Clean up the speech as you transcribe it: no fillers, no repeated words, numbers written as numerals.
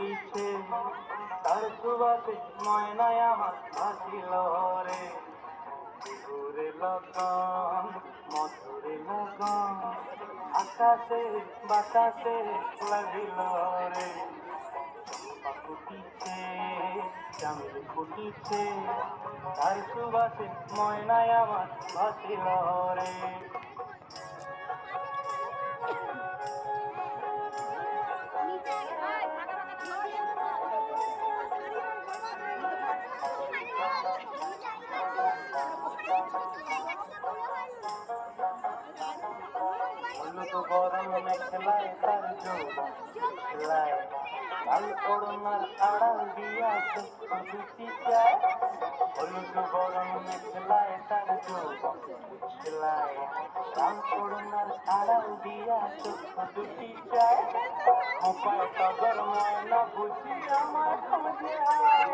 ফুটিছে তার সুবাসে ময়নায় আমার ভাসিল রে। ঘুরে লগন মধুরে লগন আকাশে বাতাসে লাগিল রে। চম্পা ফুটিছে চামেলি ফুটিছে তার সুবাসে ময়নায় আমার ভাসিল রে। হলুদ গরম মেখলায় তার যৌবন খেলায় লাল করুণার আড়াল দিয়াছে দুটি চায়। হলুদ গরম মেখলায় তার যৌবন খেলায় লাল করুণার আড়াল দিয়াছে দুটি চায়। মোপায় টগর ময়না বুঝি আমার খোঁজে আয়।